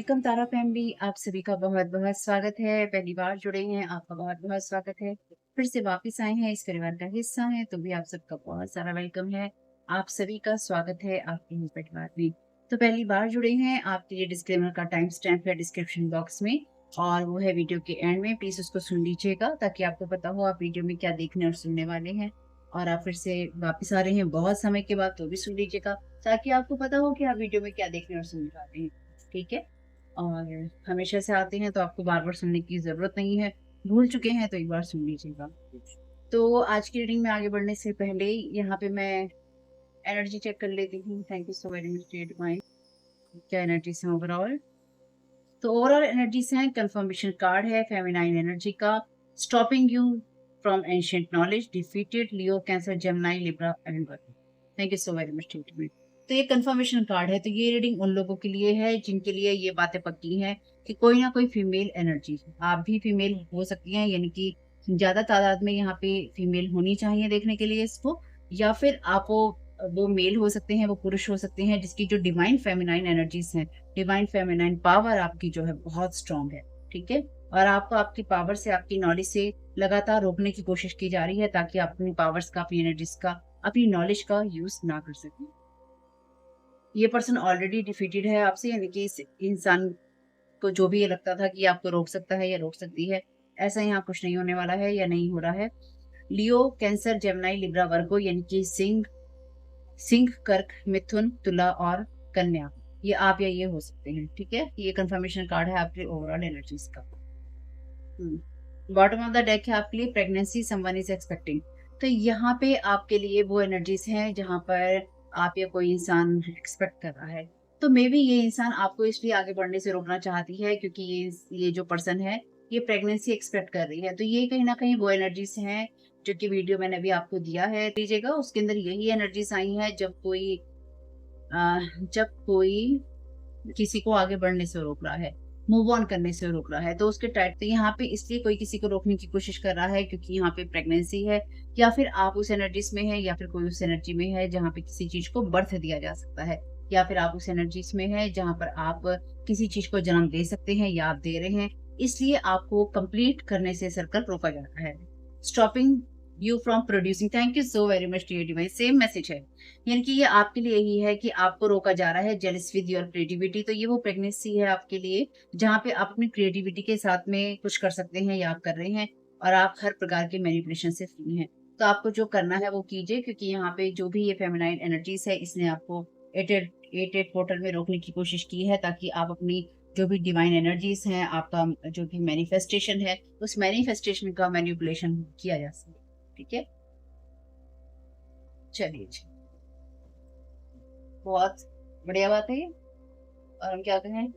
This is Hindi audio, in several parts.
वेलकम तारा फैमिली। आप सभी का बहुत बहुत स्वागत है। पहली बार जुड़े हैं, आपका बहुत बहुत स्वागत है। फिर से वापस आए हैं, इस परिवार का हिस्सा हैं, तो भी आप सबका बहुत सारा वेलकम है। आप सभी का स्वागत है आपके ही परिवार में। तो पहली बार जुड़े हैं, आपके लिए डिस्क्लेमर का टाइम स्टैम्प है डिस्क्रिप्शन बॉक्स में, और वो है वीडियो के एंड में। प्लीज उसको सुन लीजिएगा ताकि आपको पता हो आप वीडियो में क्या देखने और सुनने वाले हैं। और आप फिर से वापस आ रहे हैं बहुत समय के बाद, तो भी सुन लीजिएगा ताकि आपको पता हो कि आप वीडियो में क्या देखने और सुनने वाले हैं। ठीक है। और हमेशा से आते हैं तो आपको बार बार सुनने की जरूरत नहीं है। भूल चुके हैं तो एक बार सुन लीजिएगा। तो आज की रीडिंग में आगे बढ़ने से पहले यहाँ पे मैं एनर्जी चेक कर लेती हूँ। Thank you so very much dear divine. क्या एनर्जी है ओवरऑल? तो ओवरऑल एनर्जी से कंफर्मेशन कार्ड है फेमिनाइन एनर्जी का। Stopping you from ancient knowledge, defeated Leo Cancer Gemini Libra and Virgo. Thank you so very much dear. तो ये कंफर्मेशन कार्ड है, तो ये रीडिंग उन लोगों के लिए है जिनके लिए ये बातें पक्की हैं कि कोई ना कोई फीमेल एनर्जी, आप भी फीमेल हो सकती हैं, यानी कि ज्यादा तादाद में यहाँ पे फीमेल होनी चाहिए देखने के लिए इसको। या फिर आप वो मेल हो सकते हैं, वो पुरुष हो सकते हैं जिसकी जो डिवाइन फेमिनाइन एनर्जीज हैं, डिवाइन फेमिनाइन पावर आपकी जो है बहुत स्ट्रांग है। ठीक है। और आपको आपकी पावर से, आपकी नॉलेज से लगातार रोकने की कोशिश की जा रही है ताकि आप अपनी पावर्स का, अपनी एनर्जीज का, अपनी नॉलेज का यूज ना कर सकें। ये पर्सन ऑलरेडी डिफीटेड है आपसे, यानी कि इस इंसान को जो भी ये लगता था कि आपको रोक सकता है या रोक सकती है, ऐसा यहाँ कुछ नहीं होने वाला है या नहीं हो रहा है। लियो कैंसर जेमिनी लिब्रा वर्गो, यानी कि सिंह, कर्क, मिथुन, तुला और कन्या, ये आप या ये हो सकते हैं। ठीक है। ये कंफर्मेशन कार्ड है आपके ओवरऑल एनर्जीज का। बॉटम ऑफ द डेक है आपके लिए प्रेगनेंसी समवन इज एक्सपेक्टिंग। तो यहाँ पे आपके लिए वो एनर्जीज हैं जहाँ पर आप या कोई इंसान एक्सपेक्ट कर रहा है। तो मे बी ये इंसान आपको इसलिए आगे बढ़ने से रोकना चाहती है क्योंकि ये जो पर्सन है ये प्रेगनेंसी एक्सपेक्ट कर रही है। तो ये कहीं ना कहीं वो एनर्जीज हैं जो कि वीडियो मैंने अभी आपको दिया है दीजिएगा, उसके अंदर यही एनर्जीज आई है। जब कोई किसी को आगे बढ़ने से रोक रहा है, मूव ऑन करने से रोक रहा है, तो उसके टाइप पे यहाँ पे इसलिए कोई किसी को रोकने की कोशिश कर रहा है क्योंकि यहाँ पे प्रेगनेंसी है, या फिर आप उस एनर्जीज में है, या फिर कोई उस एनर्जी में है जहाँ पे किसी चीज को बर्थ दिया जा सकता है, या फिर आप उस एनर्जीज में है जहाँ पर आप किसी चीज को जन्म दे सकते हैं या आप दे रहे हैं। इसलिए आपको कंप्लीट करने से सर्कल रोका जा रहा है। Stopping you from producing. Thank you so very much dear divine. Same message है, यानी कि ये आपके लिए ही है कि आपको रोका जा रहा है जेलस विद योर क्रिएटिविटी। तो ये वो प्रेगनेंसी है आपके लिए जहाँ पे आप अपनी क्रिएटिविटी के साथ में कुछ कर सकते हैं या आप कर रहे हैं, और आप हर प्रकार के मैनिपुलेशन से फ्री हैं। तो आपको जो करना है वो कीजिए, क्योंकि यहाँ पे जो भी ये फेमिनाइन एनर्जीज है इसने आपको एट पोर्टल में रोकने की कोशिश की है ताकि आप अपनी जो भी डिवाइन एनर्जीज हैं, आपका जो भी मैनिफेस्टेशन है, उस मैनिफेस्टेशन का मैनिपुलेशन किया जा सके। ठीक है। चलिए जी, बहुत बढ़िया बात है ये। और हम क्या कहें,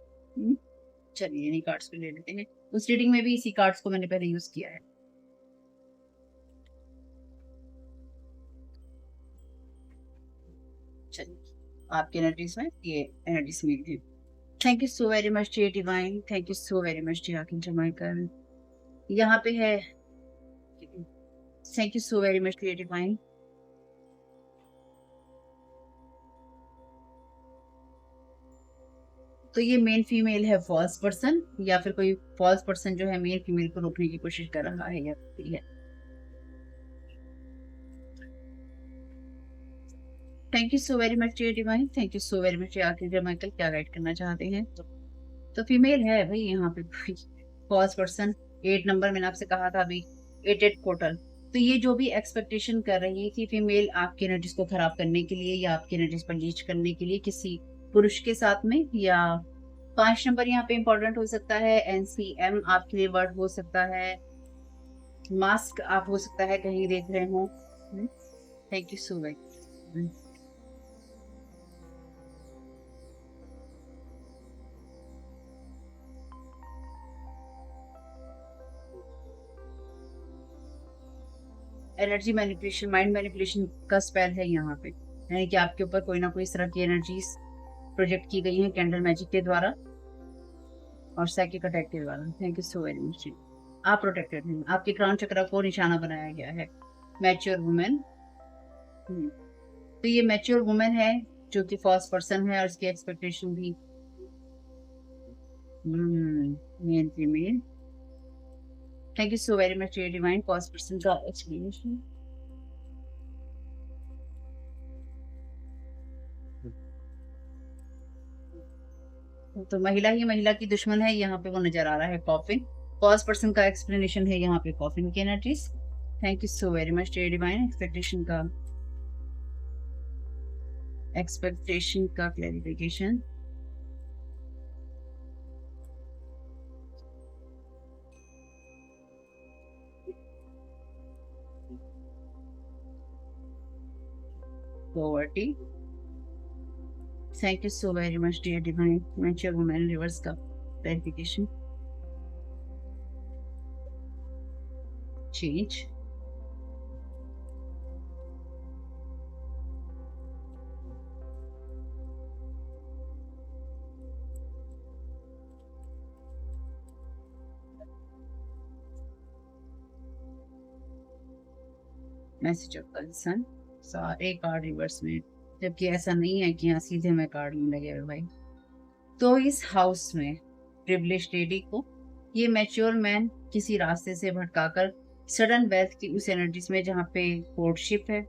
चलिए इन्हीं कार्ड्स को ले लेते हैं। उस रीडिंग में भी इसी कार्ड्स को मैंने पहले यूज किया है। चलिए, आपकी एनर्जीज में ये एनर्जीज मिली है। Thank you so very much dear divine. Thank you so very much dear archangel Michael. यहाँ पे है, thank you so very much dear divine. तो ये मेल फीमेल है फॉल्स पर्सन, या फिर कोई फॉल्स पर्सन जो है मेल फीमेल को रोकने की कोशिश कर रहा है या है। Thank you so very much dear divine. Thank you so very much archangel Michael. क्या गाइड करना चाहते हैं? तो फीमेल है भाई यहाँ पे कोई फर्स्ट पर्सन। 8 नंबर मैंने आपसे कहा था अभी, 8 पोर्टल। तो ये जो भी एक्सपेक्टेशन कर रही है कि फीमेल आपकी एनर्जीज को खराब करने के लिए या आपकी एनर्जीज पर लीच करने के लिए किसी पुरुष के साथ में, या 5 नंबर यहाँ पे इंपॉर्टेंट हो सकता है। NCM आपके लिए वर्ड हो सकता है। मास्क आप हो सकता है कहीं देख रहे हो। Thank you so much. Energy manipulation, mind manipulation का स्पेल है यहाँ पे, यानी कि आपके ऊपर कोई ना कोई इस तरह की एनर्जीज प्रोजेक्ट की गई हैं कैंडल मैजिक के द्वारा और साइकिक अटैक के द्वारा। Thank you so very much. आप प्रोटेक्टेड हैं, आपके क्राउन चक्र को निशाना बनाया गया है। Mature women. तो ये मैच्योर वुमेन है जो कि फर्स्ट पर्सन है, और इसकी एक्सपेक्टेशन भी male female. Thank you so very much ये डिवाइन फर्स्ट पर्सन का एक्सप्लेनेशन। तो महिला ही महिला की दुश्मन है, यहाँ पे वो नजर आ रहा है कॉफिन। फर्स्ट पर्सन का एक्सप्लेनेशन है यहाँ पे कॉफिन की energies. Thank you so very much ये डिवाइन एक्सपेक्टेशन का clarification. Poverty. Thank you so very much dear divine mature women reverse का clarification. Change. Message of concern. सारे कार्ड रिवर्स में, जबकि ऐसा नहीं है कि यहाँ सीधे में कार्ड नहीं लगे हुए भाई। तो इस हाउस में प्रिविलेज लेडी को ये मैच्योर मैन किसी रास्ते से भटकाकर सडन वेल्थ की उस एनर्जीज में जहाँ पे कोर्टशिप है,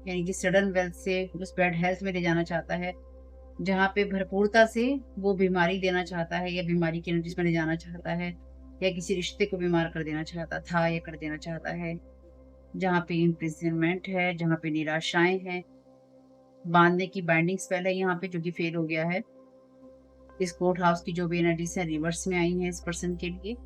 यानी कि सडन वेल्थ से उस बैड हेल्थ में ले जाना चाहता है, जहाँ पे भरपूरता से वो बीमारी देना चाहता है या बीमारी की एनर्जीज में ले जाना चाहता है, या किसी रिश्ते को बीमार कर देना चाहता था या कर देना चाहता है, जहाँ पे इम्प्रिजनमेंट है, जहाँ पे निराशाएं हैं, बांधने की बाइंडिंग स्पेल है यहाँ पे जो कि फेल हो गया है। इस कोर्ट हाउस की जो भी एनर्जीज है रिवर्स में आई हैं इस पर्सन के लिए,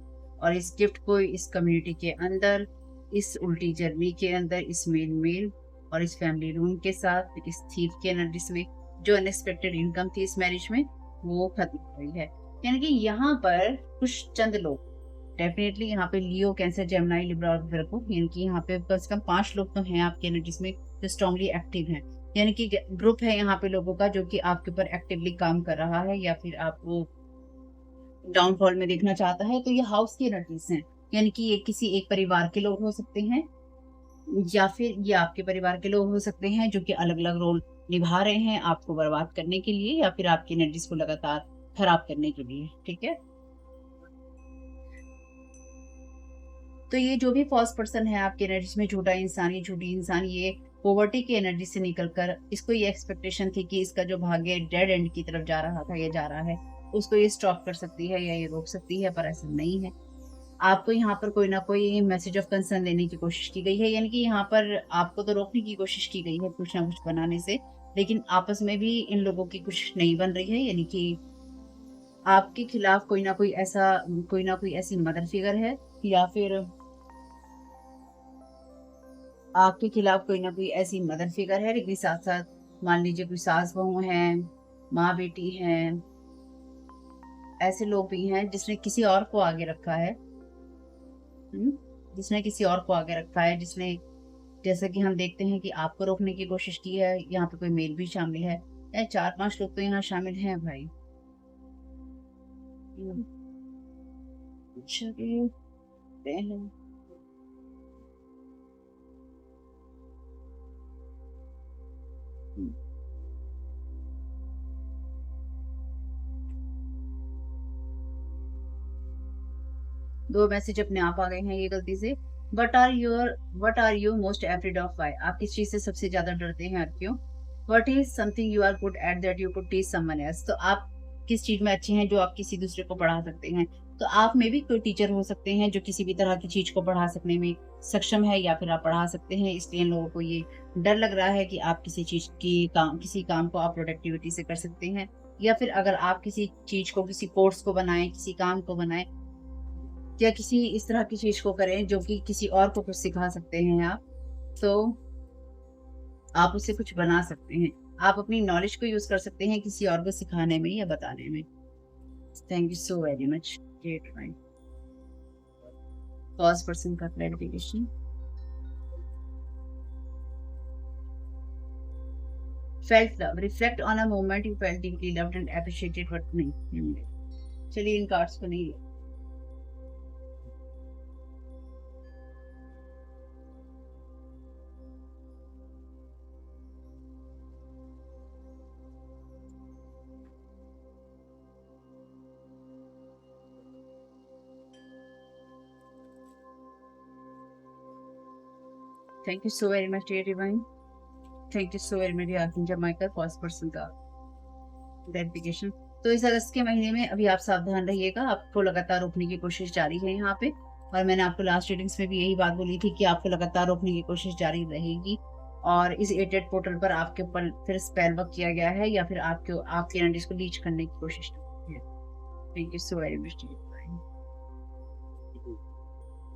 और इस गिफ्ट को इस कम्युनिटी के अंदर, इस उल्टी जर्नी के अंदर, इस मेल मेल और इस फैमिली रूम के साथ इस थीफ की एनर्जीज में जो अनएक्सपेक्टेड इनकम थी इस मैरिज में वो खत्म हुई है। यानी कि यहाँ पर कुछ चंद लोग, डेफिनेटली यहाँ पे लियो कैंसर जेमिनी लिब्रा और वर्गो, यानी कि यहाँ पे कम से कम 5 लोग तो हैं आपकी एनर्जीज में जो स्ट्रांगली एक्टिव हैं। यानी कि ग्रुप है यहाँ पे लोगों का जो कि आपके ऊपर एक्टिवली काम कर रहा है या फिर आपको डाउनफॉल में देखना चाहता है। तो ये हाउस की एनर्जीज हैं, यानी कि ये किसी एक परिवार के लोग हो सकते हैं या फिर ये आपके परिवार के लोग हो सकते हैं जो कि अलग अलग रोल निभा रहे हैं आपको बर्बाद करने के लिए या फिर आपकी एनर्जीज को लगातार खराब करने के लिए। ठीक है, तो ये जो भी फर्स्ट पर्सन है आपके एनर्जी में, झूठा इंसान, ये झूठी इंसान, ये पोवर्टी की एनर्जी से निकलकर इसको ये एक्सपेक्टेशन थी कि इसका जो भाग्य डेड एंड की तरफ जा रहा था या जा रहा है, उसको ये स्टॉप कर सकती है या ये रोक सकती है, पर ऐसा नहीं है। आपको यहाँ पर कोई ना कोई मैसेज ऑफ कंसर्न लेने की कोशिश की गई है, यानी कि यहाँ पर आपको तो रोकने की कोशिश की गई है कुछ ना कुछ बनाने से, लेकिन आपस में भी इन लोगों की कुछ नहीं बन रही है। यानी कि आपके खिलाफ कोई ना कोई ऐसी मदर फिगर है, या फिर आपके खिलाफ कोई ना कोई ऐसी मदर फिगर है, लेकिन साथ साथ मान लीजिए कोई सास बहू है, माँ बेटी है, ऐसे लोग भी हैं जिसने किसी और को आगे रखा है। हम्म, जिसने किसी और को आगे रखा है, जिसने, जैसे कि हम देखते हैं कि आपको रोकने की कोशिश की है। यहाँ पे कोई मेल भी शामिल है, या 4-5 लोग तो यहाँ शामिल हैं भाई। हम्म, चलिए, पहले 2 मैसेज अपने आप आ गए हैं ये गलती से। What are you most afraid of, why, आप किस चीज से सबसे ज्यादा डरते हैं और क्यों? What is something you are good at that you could teach someone else, तो आप किस चीज में अच्छे हैं जो आप किसी दूसरे को पढ़ा सकते हैं? तो आप में भी कोई टीचर हो सकते हैं जो किसी भी तरह की चीज को पढ़ा सकने में सक्षम है, या फिर आप पढ़ा सकते हैं, इसलिए इन लोगों को ये डर लग रहा है कि आप किसी काम को आप प्रोडक्टिविटी से कर सकते हैं, या फिर अगर आप किसी चीज को, किसी कोर्स को बनाएं, किसी काम को बनाएं, या किसी इस तरह की चीज को करें जो कि किसी और को कुछ सिखा सकते हैं आप, तो आप उससे कुछ बना सकते हैं। आप अपनी नॉलेज को यूज कर सकते हैं किसी और को सिखाने में या बताने में। Thank you so very much great mind first person का clarification. Felt love, reflect on a moment you felt deeply loved and appreciated but नहीं। चलिए इन कार्ड्स को नहीं, thank you so very much dear divine. Thank you so very much archangel Michael first person का क्लैरिफिकेशन। तो इस अगस्त के महीने में अभी आप सावधान रहिएगा, आपको लगातार रोकने की कोशिश जारी है यहाँ पे। और मैंने आपको लास्ट रीडिंग्स में भी यही बात बोली थी कि आपको लगातार रोकने की कोशिश जारी रहेगी। और इस एडेड पोर्टल पर आपके ऊपर फिर स्पेल वर्क किया गया है या फिर आपके एनर्जीज को लीच करने की कोशिश की है। Thank you so very much.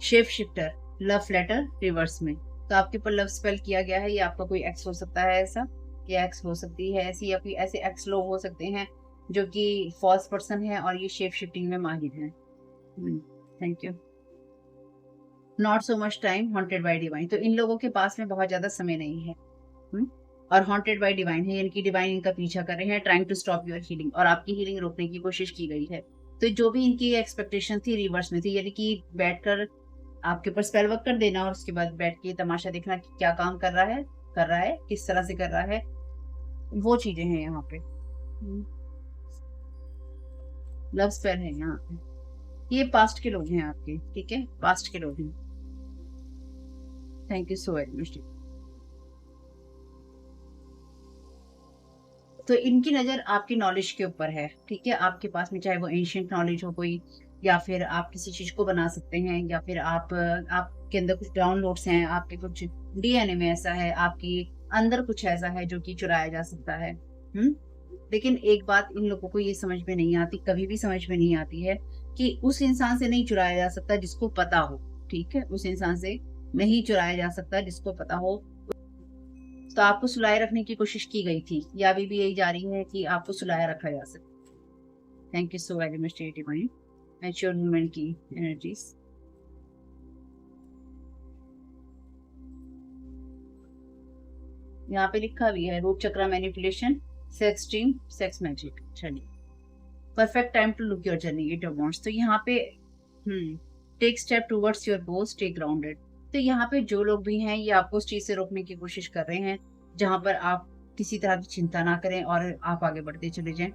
Shape shifter love letter reverse में, तो आपके ऊपर लव स्पेल किया गया है। ये आपका कोई एक्स हो सकता है ऐसा, या एक्स हो सकती है ऐसी, या फिर ऐसे एक्स लोग हो सकते हैं जो कि फॉल्स पर्सन है और ये शेप शिफ्टिंग में माहिर है। Thank you. Not so much time haunted bye divine, तो इन लोगों के पास में बहुत ज्यादा समय नहीं है। और हॉन्टेड बाय डिवाइन है, यानी कि डिवाइन इनका पीछा कर रहे हैं, trying to stop your healing, और आपकी हीलिंग रोकने की कोशिश की गई है। तो जो भी इनकी एक्सपेक्टेशन थी रिवर्स में थी, यानी कि बैठकर आपके ऊपर स्पेल वर्क कर देना और उसके बाद बैठ के तमाशा देखना कि क्या काम कर रहा है, किस तरह से कर रहा है, वो चीजें हैं यहाँ पे। लव स्पेल है यहाँ पे। ये पास्ट के लोग हैं आपके, ठीक है, पास्ट के लोग हैं। Thank you so very much. तो इनकी नजर आपकी नॉलेज के ऊपर है, ठीक है, आपके पास में चाहे वो एंशियंट नॉलेज हो कोई, या फिर आप किसी चीज को बना सकते हैं, या फिर आपके अंदर कुछ डाउनलोड्स हैं, आपके कुछ डीएनए में ऐसा है, आपकी अंदर कुछ ऐसा है जो कि चुराया जा सकता है। लेकिन एक बात इन लोगों को ये समझ में नहीं आती, कभी भी समझ में नहीं आती है कि उस इंसान से नहीं चुराया जा सकता जिसको पता हो, ठीक है, उस इंसान से नहीं चुराया जा सकता जिसको पता हो। तो आपको सुलाए रखने की कोशिश की गई थी, या अभी भी यही जारी है कि आपको सुलाया रखा जा सके। Thank you so very much divine. Mature movement की एनर्जीज। यहाँ पे लिखा भी है root chakra manipulation, sex dream, sex magic. चलिए, perfect time to look your journey it wants. तो यहाँ पे take step towards your goal, stay grounded. तो यहाँ पे जो लोग भी हैं ये आपको उस चीज से रोकने की कोशिश कर रहे हैं जहां पर आप किसी तरह की चिंता ना करें और आप आगे बढ़ते चले जाएं।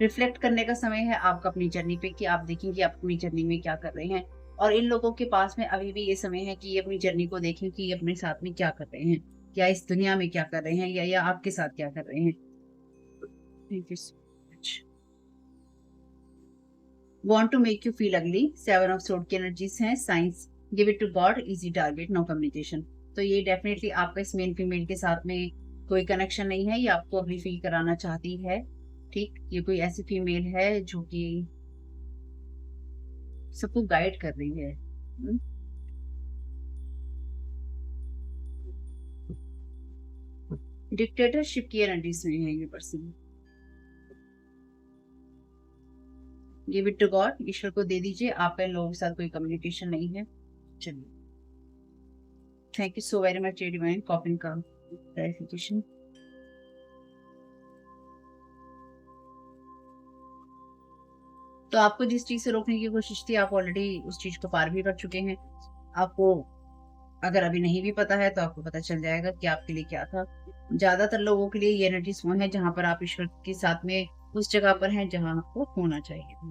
रिफ्लेक्ट करने का समय है आपका अपनी जर्नी पे, कि आप देखें कि आप अपनी जर्नी में क्या कर रहे हैं। और इन लोगों के पास में अभी भी ये समय है कि ये अपनी जर्नी को देखें कि ये अपने साथ में क्या कर रहे हैं, या इस दुनिया में क्या कर रहे हैं, या आपके साथ क्या कर रहे हैं। Thank you so much. Want to make you feel ugly, seven of sword की एनर्जीज हैं। Signs, give it to god, easy target, no communication. तो ये डेफिनेटली आपका इस मेन फीमेल के साथ में कोई कनेक्शन नहीं है, ये आपको अभी फील कराना चाहती है, ठीक। ये कोई ऐसी फीमेल है जो कि सबको गाइड कर रही है। डिक्टेटरशिप की एनर्जीज में है ये person. Give it to God, ईश्वर को दे दीजिए, आपका इन लोगों के साथ कोई कम्युनिकेशन नहीं है। चलिए, thank you so very much divine कॉपिंग का क्लैरिफिकेशन। तो आपको जिस चीज से रोकने की कोशिश थी आप ऑलरेडी उस चीज को पार भी कर चुके हैं। आपको अगर अभी नहीं भी पता है तो आपको पता चल जाएगा कि आपके लिए क्या था। ज्यादातर लोगों के लिए ये एनर्जीज वो है जहां पर आप ईश्वर के साथ में उस जगह पर हैं जहां आपको होना चाहिए।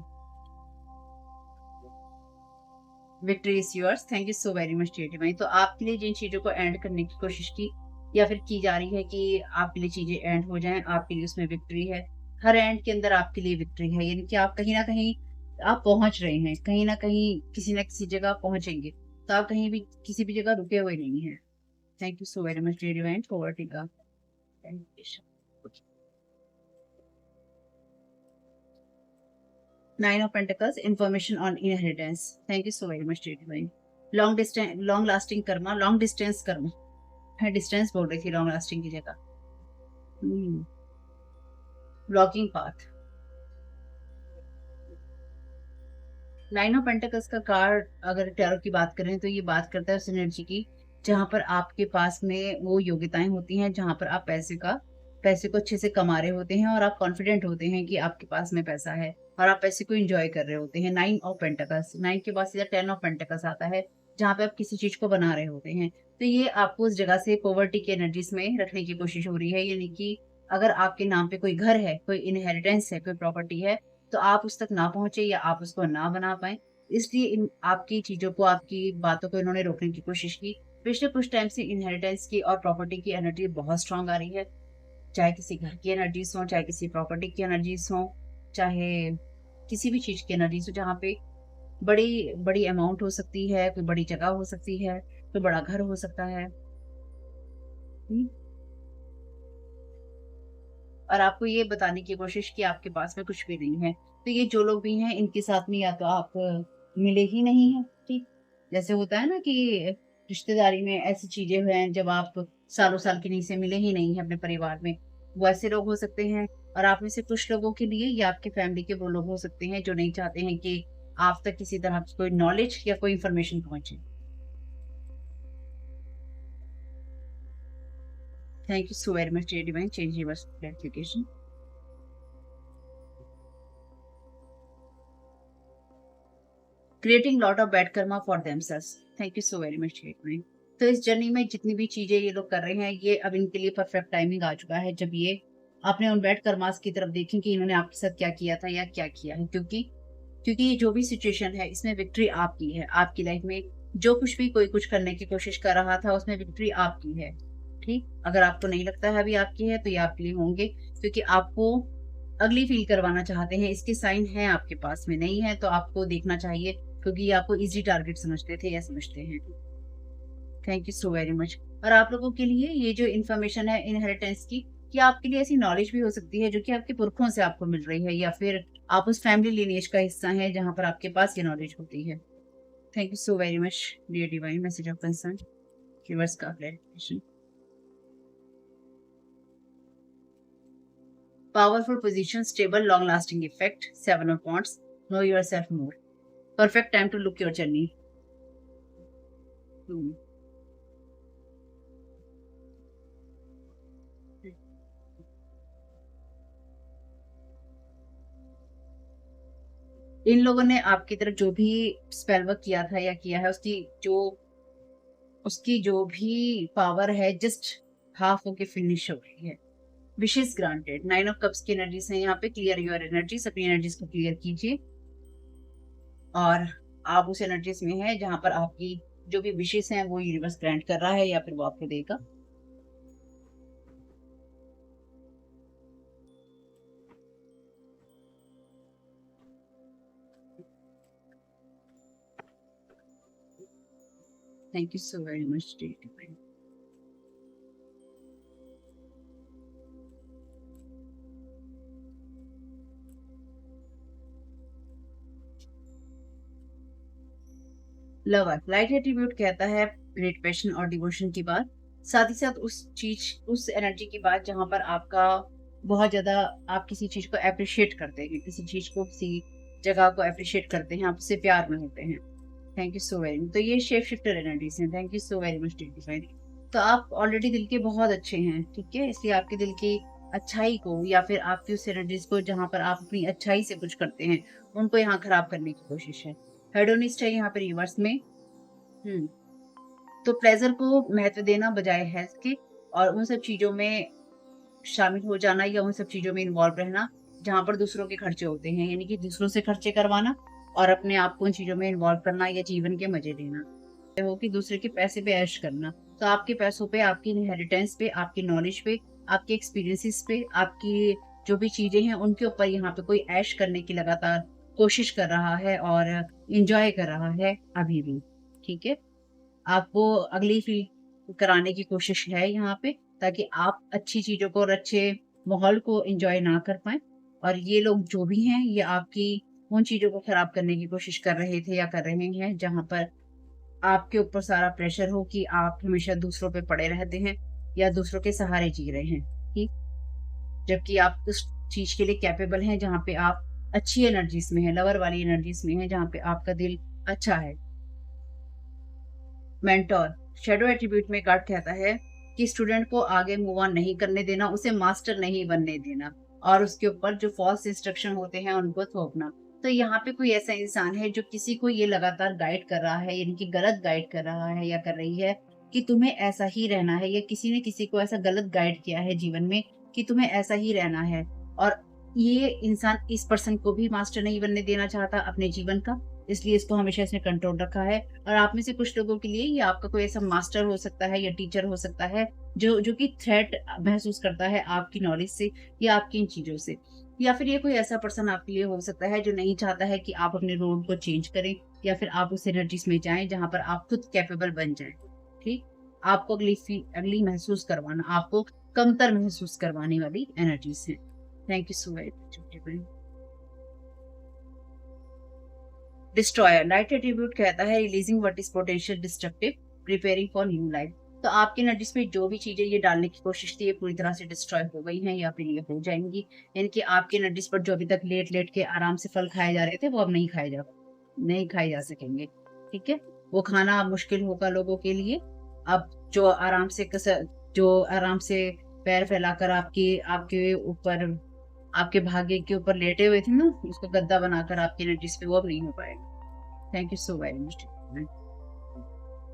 Victory is yours. Thank you so very much divine. तो आपके लिए जिन चीजों को एंड करने की कोशिश की या फिर की जा रही है कि आपके लिए चीजें एंड हो जाएं, आपके लिए उसमें विक्ट्री है। हर एंड के अंदर आपके लिए विक्ट्री है, यानी कि आप कहीं ना कहीं आप पहुंच रहे हैं, कहीं ना कहीं किसी न किसी जगह पहुंचेंगे। तो आप कहीं भी किसी भी जगह रुके हुए नहीं है। Thank you so very much divine for टीका। Nine of pentacles, information on inheritance. Thank you so very much divine. Long distance, long lasting karma, long distance karma है, डिस्टेंस बोल रही थी लॉन्ग लास्टिंग की जगह। Blocking path. Nine of pentacles का कार्ड अगर टैरो की बात करें तो ये बात करता है उस एनर्जी की जहां पर आपके पास में वो योग्यताएं होती हैं, जहां पर आप पैसे को अच्छे से कमा रहे होते हैं और आप कॉन्फिडेंट होते हैं कि आपके पास में पैसा है और आप पैसे को एंजॉय कर रहे होते हैं। नाइन ऑफ पेंटिकल्स, नाइन के बाद सीधा टेन ऑफ पेंटिकल्स आता है जहाँ पे आप किसी चीज को बना रहे होते हैं। तो ये आपको उस जगह से पॉवर्टी की एनर्जीज में रखने की कोशिश हो रही है, यानी कि अगर आपके नाम पे कोई घर है, कोई इनहेरिटेंस है, कोई प्रॉपर्टी है, तो आप उस तक ना पहुंचे या आप उसको ना बना पाए, इसलिए इन आपकी चीजों को, आपकी बातों को इन्होंने रोकने की कोशिश की पिछले कुछ टाइम से इनहेरिटेंस की और प्रॉपर्टी की एनर्जी बहुत स्ट्रांग आ रही है। चाहे किसी घर की एनर्जीज हो, चाहे किसी प्रॉपर्टी की एनर्जीज हो, चाहे किसी भी चीज की एनर्जीज हो, जहाँ पे बड़ी बड़ी अमाउंट हो सकती है, कोई बड़ी जगह हो सकती है, कोई बड़ा घर हो सकता है। हम्म, और आपको ये बताने की कोशिश कि आपके पास में कुछ भी नहीं है। तो ये जो लोग भी हैं, इनके साथ में या तो आप मिले ही नहीं हैं, ठीक। जैसे होता है ना कि रिश्तेदारी में ऐसी चीजें हैं जब आप सालों साल के नीचे मिले ही नहीं हैं अपने परिवार में, वो ऐसे लोग हो सकते हैं। और आप में से कुछ लोगों के लिए या आपके फैमिली के वो लोग हो सकते हैं जो नहीं चाहते हैं कि आप तक किसी तरह की कोई नॉलेज या कोई इंफॉर्मेशन पहुंचे। Thank you so very much divine change your clarification. Creating lot of bad Karma for themselves. Thank you so very much divine. तो इस जर्नी में जितनी भी चीजें ये लोग कर रहे हैं, ये अब इनके लिए परफेक्ट टाइमिंग आ चुका है जब ये अपने उन बैड कर्मास की तरफ देखें कि इन्होंने आपके साथ क्या किया था या क्या किया है। क्योंकि क्योंकि ये जो भी सिचुएशन है, इसमें विक्ट्री आपकी है। आपकी लाइफ में जो कुछ भी कोई कुछ करने की कोशिश कर रहा था, उसमें विक्ट्री आपकी है, ठीक। अगर आपको नहीं लगता है अभी आपकी है, तो ये आपके लिए होंगे, क्योंकि आपको अगली फील करवाना चाहते हैं। इसके साइन हैं आपके पास में, नहीं है तो आपको देखना चाहिए, क्योंकि ये आपको इजी टारगेट समझते थे या समझते हैं। Thank you so very much. और आप लोगों के लिए ये जो इन्फॉर्मेशन है इनहेरिटेंस की, कि आपके लिए ऐसी नॉलेज भी हो सकती है जो कि आपके पुरखों से आपको मिल रही है, या फिर आप उस फैमिली लिनेज का हिस्सा है जहां पर आपके पास ये नॉलेज होती है। Thank you so very much dear divine message of concern universe का clarification. Powerful position, stable, long lasting effect, seven of wands, know yourself more, perfect time to look your journey. इन लोगों ने आपकी तरफ जो भी स्पेल वर्क किया था या किया है, उसकी जो भी पावर है, जस्ट हाफ होके फिनिश हो गई है। विशेष ग्रांटेड, नाइन ऑफ कप्स की एनर्जीज है यहाँ पे। क्लियर योर एनर्जीज, अपनी एनर्जीज को क्लियर कीजिए, और आप उस एनर्जीज में है जहां पर आपकी जो भी विशेष हैं वो यूनिवर्स ग्रांट कर रहा है या फिर वो आपको देगा। Thank you so very much divine. Lover, light attribute कहता है ग्रेट पैशन और डिवोशन की बात, साथ ही साथ उस एनर्जी की बात जहां पर आपका बहुत ज्यादा, आप किसी चीज को अप्रिशिएट करते हैं, किसी चीज को, किसी जगह को अप्रिशिएट करते हैं, आप उससे प्यार में होते हैं। Thank you so very much. तो ये शेप शिफ्टर एनर्जीज हैं। Thank you so very much divine. तो आप ऑलरेडी दिल के बहुत अच्छे हैं, ठीक है, इसलिए आपके दिल की अच्छाई को या फिर आपकी उस एनर्जीज को जहां पर आप अपनी अच्छाई से कुछ करते हैं, उनको यहाँ खराब करने की कोशिश है। हेडोनिस्ट है यहाँ पे रिवर्स में। हम्म तो प्लेजर को महत्व देना बजाय हेल्थ के, और उन सब चीजों में शामिल हो जाना या उन सब चीजों में इन्वॉल्व रहना जहां पर दूसरों के खर्चे होते हैं, यानी कि दूसरों से खर्चे करवाना और अपने आप को उन चीजों में इन्वॉल्व करना या जीवन के मजे लेना, हो कि दूसरे के पैसे पे ऐश करना। तो आपके पैसों पे, आपकी इनहेरिटेंस पे, आपकी नॉलेज पे, आपके एक्सपीरियंसेस पे, आपकी जो भी चीजें हैं उनके ऊपर यहाँ पे कोई ऐश करने की लगातार कोशिश कर रहा है और इंजॉय कर रहा है अभी भी, ठीक है। आपको अगली फील कराने की कोशिश है यहाँ पे, ताकि आप अच्छी चीजों को और अच्छे माहौल को एंजॉय ना कर पाए। और ये लोग जो भी हैं, ये आपकी उन चीजों को खराब करने की कोशिश कर रहे थे या कर रहे हैं जहां पर आपके ऊपर सारा प्रेशर हो कि आप हमेशा दूसरों पे पड़े रहते हैं या दूसरों के सहारे जी रहे हैं, ठीक। जबकि आप उस चीज के लिए कैपेबल हैं जहाँ पे आप अच्छी एनर्जीज में है, लवर वाली एनर्जीज में है, जहाँ पे आपका दिल अच्छा है। मेंटोर, शैडो एट्रीब्यूट में कार्ड कहता है कि स्टूडेंट को आगे मूव ऑन नहीं करने देना, उसे मास्टर नहीं बनने देना, और उसके ऊपर जो फॉल्स इंस्ट्रक्शन होते हैं उनको थोपना। तो यहाँ पे कोई ऐसा इंसान है जो किसी को ये लगातार गाइड कर रहा है, यानी कि गलत गाइड कर रहा है या कर रही है कि तुम्हें ऐसा ही रहना है, या किसी ने किसी को ऐसा गलत गाइड किया है जीवन में कि तुम्हें ऐसा ही रहना है। और ये इंसान इस पर्सन को भी मास्टर नहीं बनने देना चाहता अपने जीवन का, इसलिए इसको हमेशा इसने कंट्रोल रखा है। और आप में से कुछ लोगों के लिए ये आपका कोई ऐसा मास्टर हो सकता है या टीचर हो सकता है जो कि थ्रेट महसूस करता है आपकी नॉलेज से या आपकी इन चीजों से। या फिर ये कोई ऐसा पर्सन आपके लिए हो सकता है जो नहीं चाहता है कि आप अपने रोल को चेंज करें या फिर आप उस एनर्जीज में जाएं जहां पर आप खुद कैपेबल बन जाएं। ठीक, आपको अगली महसूस करवाना, आपको कमतर महसूस करवाने वाली एनर्जीज है। Thank you so much. Destroyer light attribute कहता है releasing what is potential destructive, preparing for new life. तो आपकी एनर्जीज में जो भी चीजें ये डालने की कोशिश थी ये पूरी तरह से डिस्ट्रॉय हो गई हैं या फिर ये हो जाएंगी। यानी कि आपकी एनर्जीज पर जो अभी तक लेट लेट के आराम से फल खाए जा रहे थे वो अब नहीं खाए जा सकेंगे। ठीक है, वो खाना अब मुश्किल होगा लोगों के लिए। अब जो आराम से पैर फैलाकर आपके आपके ऊपर आपके भाग्य के ऊपर लेटे हुए थे ना, उसको गद्दा बनाकर आपकी एनर्जीज पे, वो अब नहीं हो पाएगा। Thank you so very much.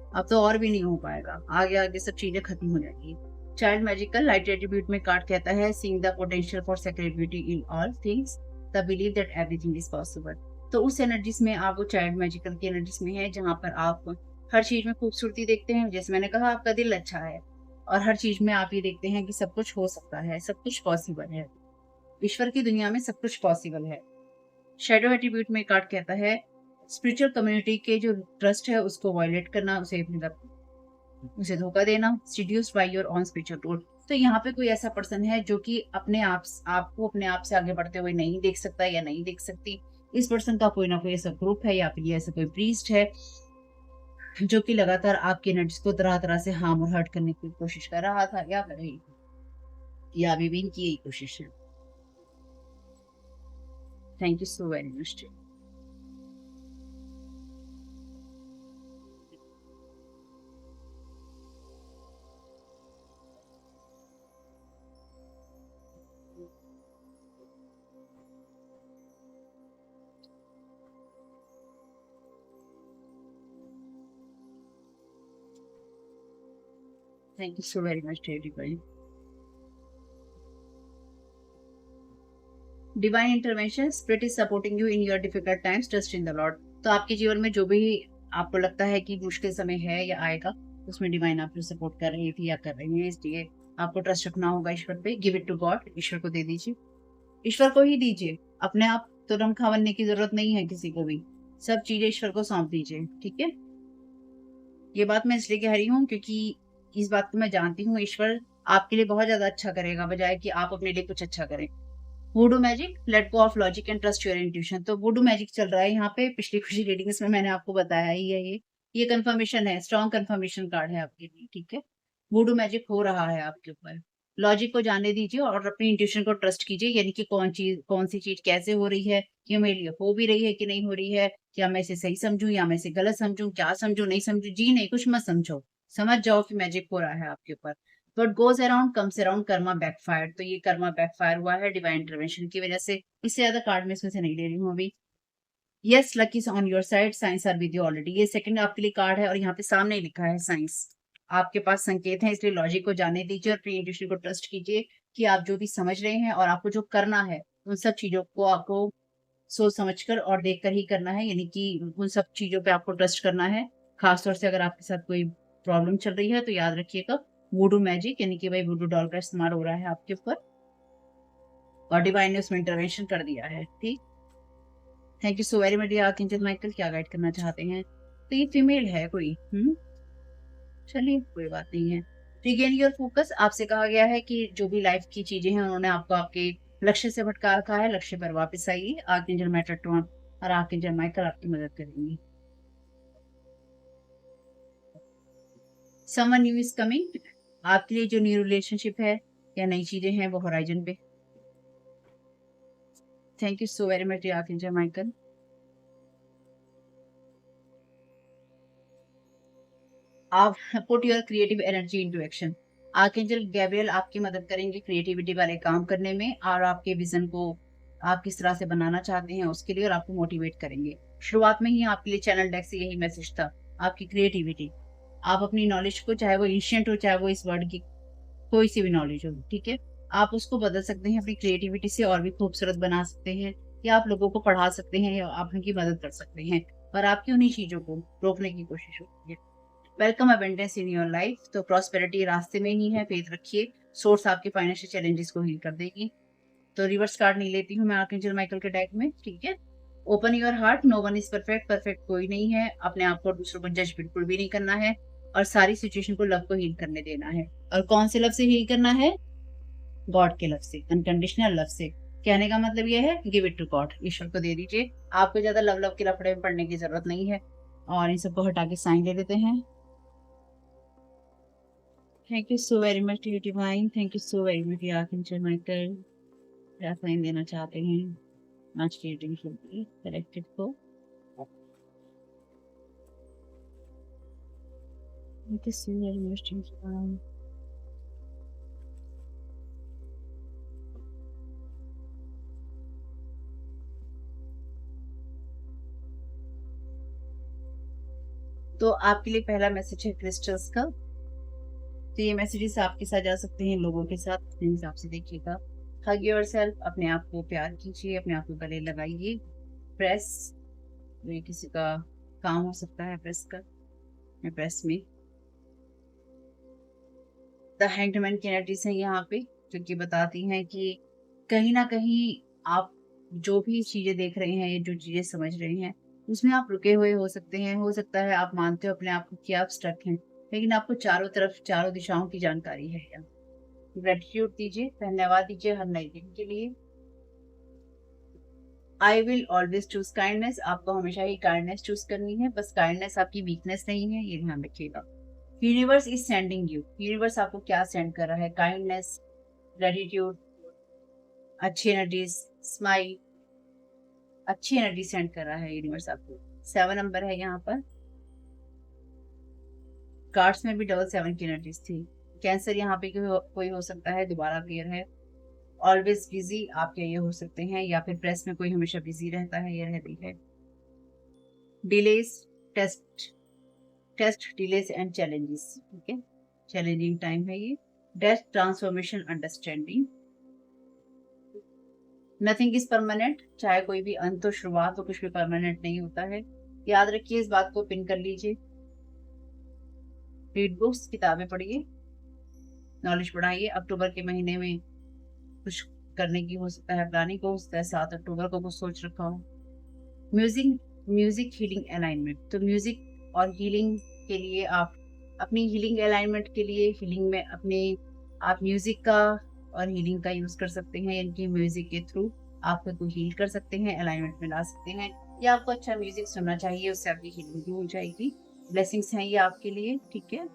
अब तो और भी नहीं हो पाएगा, आगे आगे सब चीजें खत्म हो जाएंगी। चाइल्ड मैजिकल लाइट एट्रीब्यूट में कार्ड कहता है seeing the potential for sacred beauty in all things, the believe that everything is possible. तो उस एनर्जीज में आप वो चाइल्ड मैजिकल की एनर्जीज में है जहां पर आप हर चीज में खूबसूरती देखते हैं। जैसे मैंने कहा आपका दिल अच्छा है और हर चीज में आप ये देखते हैं कि सब कुछ हो सकता है, सब कुछ पॉसिबल है। ईश्वर की दुनिया में सब कुछ पॉसिबल है। शैडो एट्रीब्यूट में कार्ड कहता है स्पिरिचुअल कम्युनिटी के जो ट्रस्ट है उसको वायलेट करना, उसे धोखा देना, seduced by your own spiritual root. तो यहाँ पे कोई ऐसा पर्सन है जो कि आपको अपने आप से आगे बढ़ते हुए नहीं देख सकता या नहीं देख सकती। इस पर्सन का कोई ना कोई ऐसा ग्रुप है या फिर ऐसा कोई प्रीस्ट है जो कि लगातार आपकी एनर्जी को तरह तरह से हार्म और हर्ट करने की कोशिश कर रहा था या कर रही थी, या अभी भी इनकी यही कोशिश है। Thank you so very much. Thank you so very much to everybody. Divine intervention, spirit is supporting you in your difficult times, trust in the Lord. तो आपके जीवन में जो भी आपको लगता है कि मुश्किल समय है या आएगा, उसमें डिवाइन आपको सपोर्ट कर रही थी या कर रही है, इसलिए आपको ट्रस्ट रखना होगा ईश्वर पे। गिव इट टू गॉड, ईश्वर को दे दीजिए, ईश्वर को ही दीजिए। अपने आप तो रमखा बनने की जरूरत नहीं है किसी को भी, सब चीजें ईश्वर को सौंप दीजिए। ठीक है, ये बात मैं इसलिए कह रही हूँ क्योंकि इस बात को मैं जानती हूँ, ईश्वर आपके लिए बहुत ज्यादा अच्छा करेगा बजाय कि आप अपने लिए कुछ अच्छा करें। वुडू magic, let go of logic and trust your intuition. तो वुडू मैजिक चल रहा है यहाँ पे, पिछली कुछ रीडिंग्स में मैंने आपको बताया ही है। ये कंफर्मेशन है, स्ट्रॉन्ग कंफर्मेशन कार्ड है आपके लिए। ठीक है, वुडू मैजिक हो रहा है आपके ऊपर। लॉजिक को जाने दीजिए और अपनी इंट्यूशन को ट्रस्ट कीजिए, यानी कि कौन सी चीज कैसे हो रही है, ये मेरे लिए हो भी रही है कि नहीं हो रही है, क्या मैं इसे सही समझूं या मैं इसे गलत समझूं, क्या समझूं नहीं समझूं। जी नहीं, कुछ मत समझो, समझ जाओ कि मैजिक हो रहा है आपके ऊपर। What goes around comes around, Karma backfire. तो ये कर्मा बैकफायर हुआ है डिवाइन इंटरवेंशन की वजह से। इससे ज्यादा कार्ड में इसमें से नहीं ले रही हूँ अभी। Yes, luck is on your side, signs are with you already. ये सेकंड आपके लिए कार्ड है और यहाँ पे सामने लिखा है साइंस। आपके पास संकेत है, इसलिए लॉजिक को जाने दीजिए और प्री इंट्यूशन को ट्रस्ट कीजिए कि आप जो भी समझ रहे हैं और आपको जो करना है उन सब चीजों को आपको सोच समझकर और देखकर ही करना है, यानी कि उन सब चीजों पे आपको ट्रस्ट करना है। खासतौर से अगर आपके साथ कोई प्रॉब्लम चल रही है तो याद रखिएगा वुडू मैजिक, यानी कि भाई वुडू डॉल का इस्तेमाल हो रहा है आपके ऊपर और डिवाइन ने उसमें इंटरवेंशन कर दिया है। ठीक, thank you so very much archangel Michael, क्या गाइड करना चाहते हैं? तो ये फीमेल है कोई, चलिए कोई बात नहीं है। रिगेन योर फोकस, आपसे कहा गया है कि जो भी लाइफ की चीजें हैं उन्होंने आपको आपके लक्ष्य से भटका रखा है, लक्ष्य पर वापस आइए। आर्कएंजल मेटाट्रॉन और आर्कएंजल माइकल आपकी मदद करेंगे। समवन न्यू इज कमिंग, आपके लिए जो न्यू रिलेशनशिप है या नई चीजें हैं वो होराइजन पे। Thank you so very much archangel Michael. आप put your creative energy into action, archangel Gabriel आपकी मदद करेंगे क्रिएटिविटी वाले काम करने में और आपके विजन को आप किस तरह से बनाना चाहते हैं उसके लिए, और आपको मोटिवेट करेंगे। शुरुआत में ही आपके लिए चैनल डेक से यही मैसेज था, आपकी क्रिएटिविटी, आप अपनी नॉलेज को, चाहे वो एंशिएंट हो चाहे वो इस वर्ल्ड की कोई सी भी नॉलेज हो, ठीक है, आप उसको बदल सकते हैं अपनी क्रिएटिविटी से और भी खूबसूरत बना सकते हैं, या आप लोगों को पढ़ा सकते हैं या आप उनकी मदद कर सकते हैं। और आपकी उन्हीं चीजों को रोकने की कोशिश होती है। Welcome abundance in your life, तो प्रॉस्पेरिटी रास्ते में ही है, फेथ रखिए। सोर्स आपके फाइनेंशियल चैलेंजेस को हील कर देगी। तो रिवर्स कार्ड नहीं लेती हूँ मैं आर्कएंजल माइकल के डेक में, ठीक है। Open your heart, no one is perfect, perfect कोई नहीं है। अपने आप को और दूसरों को जज बिल्कुल भी नहीं करना है, और सारी सिचुएशन को लव को हील करने देना है। और कौन से लव से हील करना है? गॉड के लव से, अनकंडीशनल लव से। कहने का मतलब यह है, गिव इट टू गॉड, ईश्वर को दे दीजिए। आपको ज्यादा लव लव के लफड़े में पड़ने की जरूरत नहीं है। और इन सबको हटा के साइन ले लेते हैं। Thank you so very much you divine, thank you so very much archangel Michael. क्या साइन देना चाहते हैं आज की रीडिंग के लिए करेक्टेड को? Thank you so very much divine. तो आपके लिए पहला मैसेज है क्रिस्टल्स का। तो ये मैसेजेस आपके साथ जा सकते हैं लोगों के साथ, अपने हिसाब से देखिएगा। हग योरसेल्फ, अपने आप को प्यार कीजिए, अपने आप को गले लगाइए। प्रेस, ये किसी का काम हो सकता है प्रेस का, मैं प्रेस में। द हैंगमैन की एनर्जीज हैं यहाँ पे, जो कि बताती हैं कि कहीं ना कहीं आप जो भी चीजें देख रहे हैं या जो चीजें समझ रहे हैं, उसमें आप रुके हुए हो सकते हैं। हो सकता है आप मानते हो अपने आप को कि आप स्टक हैं, लेकिन आपको चारों तरफ, चारों दिशाओं की जानकारी है। या ग्रेटिट्यूड दीजिए, धन्यवाद दीजिए हर नए दिन के लिए। I will always choose kindness, आपको हमेशा ही काइंडनेस चूज करनी है, बस काइंडनेस आपकी वीकनेस नहीं है, ये ध्यान रखिएगा। Universe is sending you, universe आपको क्या सेंड कर रहा है? काइंडनेस, ग्रेटिट्यूड, अच्छी एनर्जीज, स्माइल, अच्छी एनर्जी सेंड कर रहा है यूनिवर्स आपको। 7 नंबर है यहाँ पर, कार्ड्स में भी डबल 7 की एनर्जीज थी। कैंसर यहाँ पे कोई हो सकता है, दोबारा क्लियर है। ऑलवेज बिजी, आपके ये हो सकते हैं, या फिर प्रेस में कोई हमेशा बिजी रहता है, ये रहती है। Delays, test, test delays and challenges, ठीक है, चैलेंजिंग टाइम है ये। Death, transformation, understanding. Nothing is permanent, चाहे कोई भी अंत हो शुरुआत हो, कुछ भी परमानेंट नहीं होता है, याद रखिए, इस बात को पिन कर लीजिए। रीड बुक्स, किताबें पढ़िए, नॉलेज बढ़ाइए। अक्टूबर के महीने में कुछ करने की हो सकता है प्लानिंग, हो सकता है 7 अक्टूबर को कुछ सोच रखा हो। म्यूजिक, म्यूजिक हीलिंग अलाइनमेंट, तो म्यूजिक और हीलिंग के लिए आप अपनी हीलिंग अलाइनमेंट के लिए, हीलिंग में अपने आप म्यूजिक का और हीलिंग का यूज कर सकते हैं, यानी कि म्यूजिक के थ्रू आप खुद को हील कर सकते हैं, अलाइनमेंट में ला सकते हैं, या आपको अच्छा म्यूजिक सुनना चाहिए, उससे आपकी हीलिंग भी हो जाएगी। ब्लेसिंग्स हैं ये आपके लिए, ठीक है।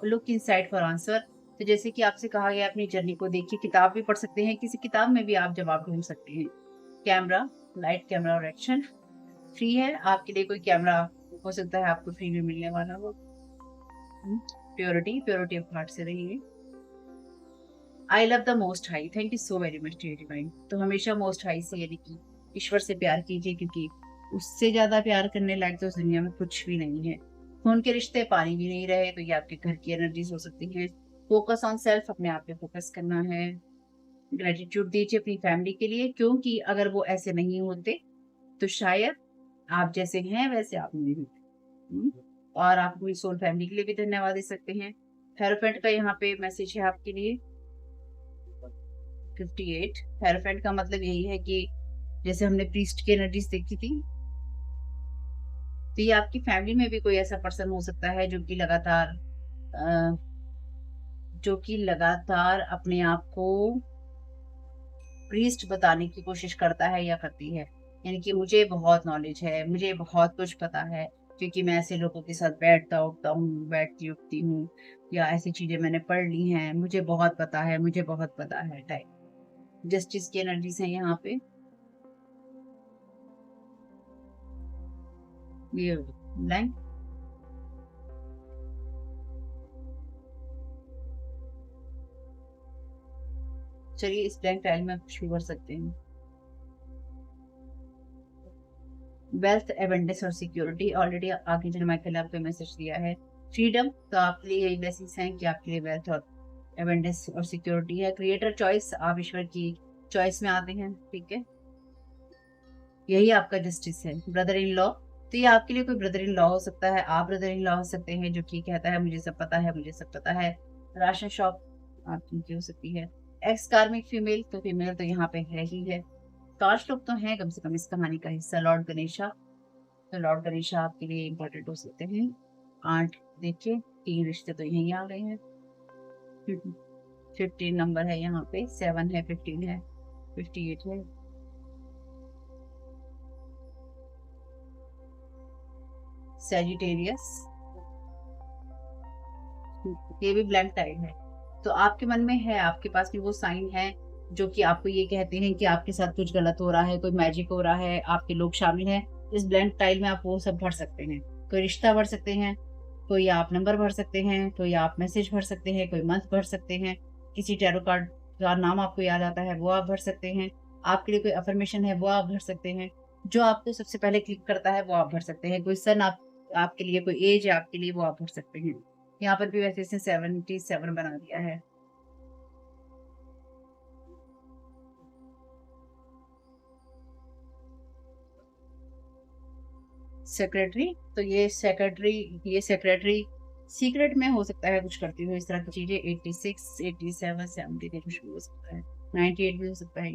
लुक इनसाइड फॉर आंसर, तो जैसे कि आपसे कहा गया अपनी जर्नी को देखिए, किताब भी पढ़ सकते हैं, किसी किताब में भी आप जवाब ढूंढ सकते हैं। कैमरा, लाइट कैमरा और एक्शन फ्री है आपके लिए, कोई कैमरा हो सकता है आपको फ्री में मिलने वाला हो। प्योरिटी, प्योरिटी ऑफ हार्ट से रहिए। I love the most high, thank you so very much dear divine. तो हमेशा मोस्ट हाई से, यानी कि ईश्वर से प्यार कीजिए, क्योंकि उससे ज्यादा प्यार करने लायक तो इस दुनिया में कुछ भी नहीं है। खून के रिश्ते पानी भी नहीं रहे, तो ये आपके घर की एनर्जीज हो सकती है। फोकस ऑन सेल्फ, अपने आप पे फोकस करना है। ग्रेटिट्यूड दीजिए अपनी फैमिली के लिए, क्योंकि अगर वो ऐसे नहीं होते तो शायद आप जैसे हैं वैसे आप नहीं होते। और आप अपनी सोल फैमिली के लिए भी धन्यवाद दे सकते हैं। हेरोफेंट का यहाँ पे मैसेज है आपके लिए 58। हेरोफेंट का मतलब यही है कि जैसे हमने प्रीस्ट की एनर्जीज देखी थी, तो ये आपकी फैमिली में भी कोई ऐसा पर्सन हो सकता है जो कि लगातार अपने आप को प्रीस्ट बताने की कोशिश करता है या करती है, यानी कि मुझे बहुत नॉलेज है, मुझे बहुत कुछ पता है, क्योंकि मैं ऐसे लोगों के साथ बैठता उठता हूँ, बैठती उठती हूँ, या ऐसी चीजें मैंने पढ़ ली हैं, मुझे बहुत पता है, मुझे बहुत पता है टाइप। जस्टिस की एनर्जीज हैं यहाँ पे। ये ब्लैंक, चलिए इस ब्लैंक टाइल में आप कुछ भी भर सकते हैं। वेल्थ, एबंडेंस और सिक्योरिटी, ऑलरेडी आगे जो माइकल आपको मैसेज दिया है। फ्रीडम, तो आपके लिए यही ब्लेसिंग्स हैं कि आपके लिए वेल्थ और एबंडेंस और सिक्योरिटी है। क्रिएटर चॉइस, आप ईश्वर की चॉइस में आते हैं, ठीक है, यही आपका जस्टिस है। ब्रदर इन लॉ, तो ये आपके लिए कोई ब्रदर इन लॉ हो सकता है, आप ब्रदर इन लॉ हो सकते हैं जो कि कहता है मुझे सब पता है, मुझे सब पता है। राशन शॉप आपकी हो सकती है। एक्स कार्मिक फीमेल, तो फीमेल तो यहाँ पे है ही है। 5 लोग तो हैं कम से कम इस कहानी का हिस्सा। लॉर्ड गणेशा, तो लॉर्ड गणेशा आपके लिए इम्पोर्टेंट हो सकते हैं। 8 देखिए, 3 रिश्ते तो यहीं आ गए हैं। 15 नंबर है यहाँ पे, 7 है, 15 है, 58 है। सैजिटेरियस, ये भी ब्लैंक टाइम है। तो आपके मन में है, आपके पास भी वो साइन है जो कि आपको ये कहते हैं कि आपके साथ कुछ गलत हो रहा है, कोई मैजिक हो रहा है, आपके लोग शामिल हैं। इस ब्लैंक टाइल में आप वो सब भर सकते हैं। कोई रिश्ता भर सकते हैं, कोई आप नंबर भर सकते हैं, कोई आप मैसेज भर सकते हैं, कोई मंथ भर सकते हैं, किसी टैरो कार्ड का नाम आपको याद आता है वो आप भर सकते हैं, आपके लिए कोई अफर्मेशन है वो आप भर सकते हैं, जो आपको सबसे पहले क्लिक करता है वो आप भर सकते हैं। कोई सन आप आपके लिए, कोई एज है आपके लिए, वो आप भर सकते हैं। यहाँ पर भी वैसे इसने 77 बना दिया है। सेक्रेटरी, तो ये सेक्रेटरी सीक्रेट में हो सकता है कुछ करती हुई इस तरह की चीजें। 86, 87, 70 के कुछ भी हो सकता है, 98 भी हो सकता है।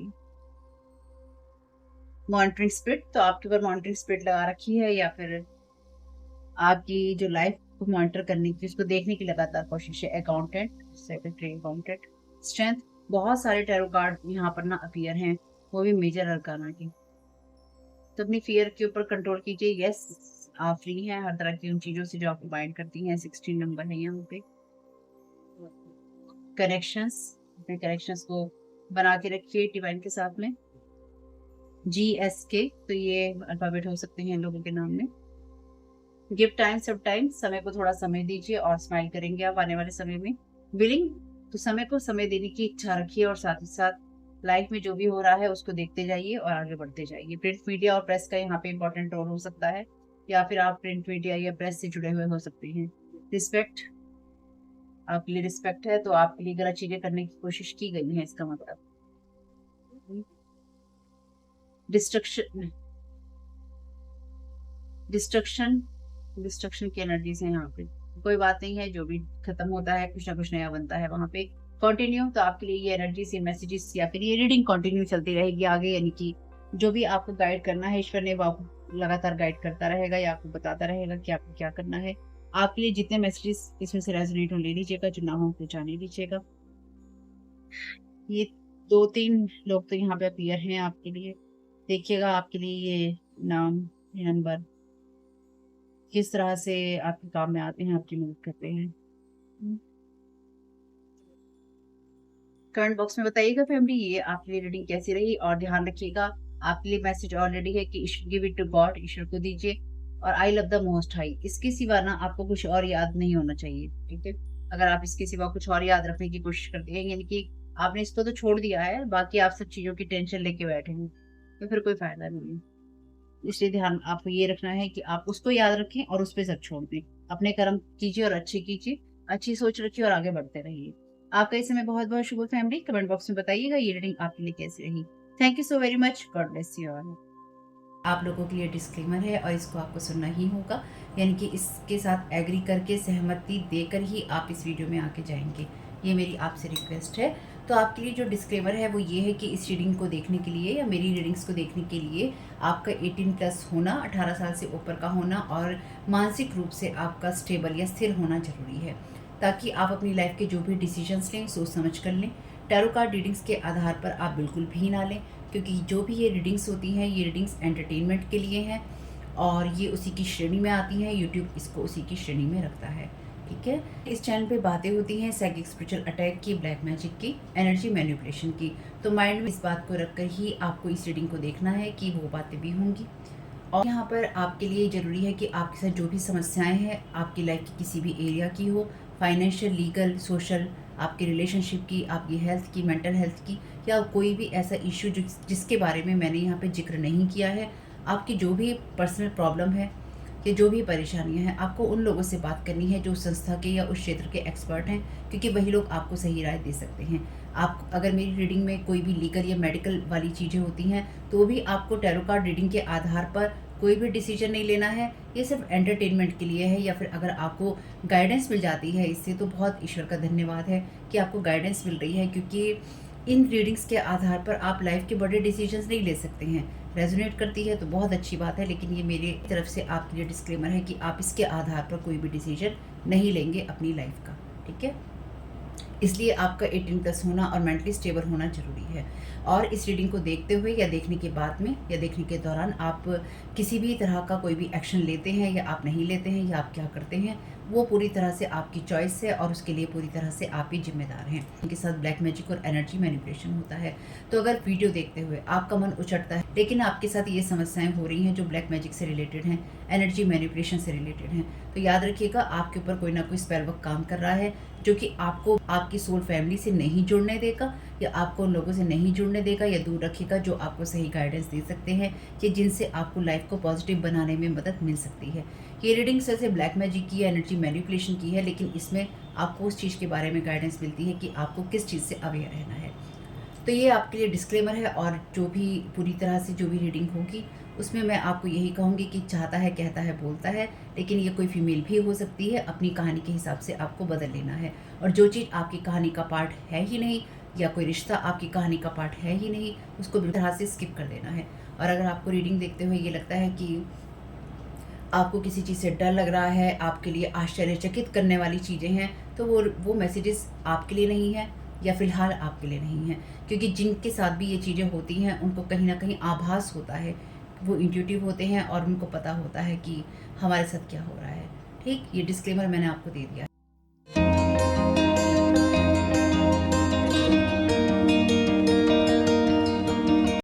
मॉनिटरिंग स्पिरिट, तो आपके ऊपर मॉनिटरिंग स्पिरिट लगा रखी है, या फिर आपकी जो लाइफ को मॉनिटर करने की, उसको देखने की लगातार कोशिश है। Accountant, secretary, accountant. स्ट्रेंथ, बहुत सारे टैरो कार्ड यहाँ पर ना अपीयर हैं, वो भी मेजर अरकाना की। तो अपनी फियर के ऊपर कंट्रोल कीजिए। यस, आप फ्री हैं हर तरह की उन चीजों से जो आपको बाइंड करती हैं। 16 नंबर है यहाँ पे। कनेक्शंस, अपने कनेक्शंस को बना के रखिए डिवाइन के साथ में। GSK, तो ये अल्फाबेट हो सकते हैं इन लोगों के नाम में। गिव टाइम, सब टाइम, समय को थोड़ा समय दीजिए और स्माइल करेंगे आप आने वाले समय में। विलिंग, तो समय को समय देने की इच्छा रखिए और साथ ही साथ लाइफ में जो भी हो रहा है उसको देखते जाइए और आगे बढ़ते जाइए। प्रिंट मीडिया और प्रेस का यहाँ पे इंपॉर्टेंट रोल हो सकता है, या फिर आप प्रिंट मीडिया या प्रेस से जुड़े हुए हो सकते हैं। रिस्पेक्ट, आपके लिए रिस्पेक्ट है तो आपके लिए गलत चीजें करने की कोशिश की गई है, इसका मतलब। डिस्ट्रक्शन, डिस्ट्रक्शन डिस्ट्रक्शन की एनर्जीज है यहाँ पे। कोई बात नहीं है, जो भी खत्म होता है कुछ ना कुछ नया बनता है वहां पे। कंटिन्यू, तो आपके लिए ये एनर्जीज, ये मैसेजेस या फिर ये रीडिंग कंटिन्यू चलती रहेगी आगे, यानी कि जो भी आपको गाइड करना है ईश्वर ने वो आपको लगातार गाइड करता रहेगा या आपको बताता रहेगा कि आपको क्या करना है। आपके लिए जितने मैसेजेस इसमें से रेजोनेट हो ले लीजिएगा, जो ना हो पहचाने लीजिएगा। ये 2-3 लोग तो यहाँ पे अपीयर हैं आपके लिए। देखिएगा आपके लिए ये नाम, ये नंबर किस तरह से आपके काम में आते हैं, आपकी मदद करते हैं। कमेंट बॉक्स में बताइएगा फैमिली ये आपके लिए रीडिंग कैसी रही, और ध्यान रखिएगा आपके लिए मैसेज ऑलरेडी है कि गिव इट टू गॉड, ईश्वर को दीजिए। और आई लव द मोस्ट हाई, इसके सिवा ना आपको कुछ और याद नहीं होना चाहिए, ठीक है। अगर आप इसके सिवा कुछ और याद रखने की कोशिश करते हैं, यानी कि आपने इसको तो छोड़ दिया है, बाकी आप सब चीजों की टेंशन लेके बैठे हैं, तो फिर कोई फायदा नहीं है। इसलिए ध्यान आपको ये रखना है कि आप उसको याद रखें और उस पर सब छोड़ दें। अपने कर्म कीजिए और अच्छे कीजिए, अच्छी सोच रखिए और आगे बढ़ते रहिए। आपका इस समय बहुत बहुत शुभ फैमिली। कमेंट बॉक्स में बताइएगा ये रीडिंग आपके लिए कैसी रही। Thank you so very much, God bless you all. आप लोगों के लिए डिस्क्लेमर है और इसको आपको सुनना ही होगा, यानी कि इसके साथ एग्री करके सहमति देकर ही आप इस वीडियो में आके जाएंगे, ये मेरी आपसे रिक्वेस्ट है। तो आपके लिए जो डिस्क्लेमर है वो ये है कि इस रीडिंग को देखने के लिए या मेरी रीडिंग्स को देखने के लिए आपका 18+ होना, 18 साल से ऊपर का होना और मानसिक रूप से आपका स्टेबल या स्थिर होना जरूरी है, ताकि आप अपनी लाइफ के जो भी डिसीजंस लें सोच समझ कर लें। टैरो कार्ड रीडिंग्स के आधार पर आप बिल्कुल भी ना लें, क्योंकि जो भी ये रीडिंग्स होती हैं ये रीडिंग्स एंटरटेनमेंट के लिए हैं और ये उसी की श्रेणी में आती हैं। यूट्यूब इसको उसी की श्रेणी में रखता है, ठीक है। इस चैनल पे बातें होती हैं साइकिक स्पिरिचुअल अटैक की, ब्लैक मैजिक की, एनर्जी मैनिपुलेशन की। तो माइंड में इस बात को रखकर ही आपको इस रीडिंग को देखना है कि वो बातें भी होंगी। और यहाँ पर आपके लिए ज़रूरी है कि आपके साथ जो भी समस्याएं हैं आपकी लाइफ की किसी भी एरिया की हो, फाइनेंशियल, लीगल, सोशल, आपकी रिलेशनशिप की, आपकी हेल्थ की, मेंटल हेल्थ की, या कोई भी ऐसा इश्यू जिसके बारे में मैंने यहाँ पे जिक्र नहीं किया है, आपकी जो भी पर्सनल प्रॉब्लम है या जो भी परेशानियां हैं, आपको उन लोगों से बात करनी है जो संस्था के या उस क्षेत्र के एक्सपर्ट हैं, क्योंकि वही लोग आपको सही राय दे सकते हैं। आप अगर मेरी रीडिंग में कोई भी लीगल या मेडिकल वाली चीज़ें होती हैं तो भी आपको टैरो कार्ड रीडिंग के आधार पर कोई भी डिसीजन नहीं लेना है, ये सिर्फ एंटरटेनमेंट के लिए है। या फिर अगर आपको गाइडेंस मिल जाती है इससे, तो बहुत ईश्वर का धन्यवाद है कि आपको गाइडेंस मिल रही है, क्योंकि इन रीडिंग्स के आधार पर आप लाइफ के बड़े डिसीजंस नहीं ले सकते हैं। रेजोनेट करती है तो बहुत अच्छी बात है, लेकिन ये मेरी तरफ से आपके लिए डिस्क्लेमर है कि आप इसके आधार पर कोई भी डिसीजन नहीं लेंगे अपनी लाइफ का, ठीक है। इसलिए आपका 18+ होना और मेंटली स्टेबल होना ज़रूरी है। और इस रीडिंग को देखते हुए या देखने के बाद में या देखने के दौरान आप किसी भी तरह का कोई भी एक्शन लेते हैं या आप नहीं लेते हैं या आप क्या करते हैं, वो पूरी तरह से आपकी चॉइस है और उसके लिए पूरी तरह से आप ही जिम्मेदार हैं। उनके साथ ब्लैक मैजिक और एनर्जी मैनिपुलेशन होता है। तो अगर वीडियो देखते हुए आपका मन उचटता है, लेकिन आपके साथ ये समस्याएं हो रही हैं जो ब्लैक मैजिक से रिलेटेड हैं, एनर्जी मैनिपुलेशन से रिलेटेड हैं, तो याद रखिएगा आपके ऊपर कोई ना कोई स्पेल वर्क काम कर रहा है, जो कि आपको आपकी सोल फैमिली से नहीं जुड़ने देगा या आपको उन लोगों से नहीं जुड़ने देगा या दूर रखेगा जो आपको सही गाइडेंस दे सकते हैं कि जिनसे आपको लाइफ को पॉजिटिव बनाने में मदद मिल सकती है। ये रीडिंग वैसे ब्लैक मैजिक की है, एनर्जी मैनिपुलेशन की है, लेकिन इसमें आपको उस चीज़ के बारे में गाइडेंस मिलती है कि आपको किस चीज़ से अवेयर रहना है। तो ये आपके लिए डिस्क्लेमर है। और जो भी पूरी तरह से जो भी रीडिंग होगी उसमें मैं आपको यही कहूँगी कि चाहता है, कहता है, बोलता है, लेकिन ये कोई फीमेल भी हो सकती है। अपनी कहानी के हिसाब से आपको बदल लेना है। और जो चीज़ आपकी कहानी का पार्ट है ही नहीं या कोई रिश्ता आपकी कहानी का पार्ट है ही नहीं, उसको बिल्कुल तरह से स्किप कर देना है। और अगर आपको रीडिंग देखते हुए ये लगता है कि आपको किसी चीज़ से डर लग रहा है, आपके लिए आश्चर्यचकित करने वाली चीज़ें हैं, तो वो मैसेजेस आपके लिए नहीं है या फ़िलहाल आपके लिए नहीं है। क्योंकि जिनके साथ भी ये चीज़ें होती हैं उनको कहीं न कहीं आभास होता है, वो इंट्यूटिव होते हैं और उनको पता होता है कि हमारे साथ क्या हो रहा है। ठीक, ये डिस्क्लेमर मैंने आपको दे दिया है।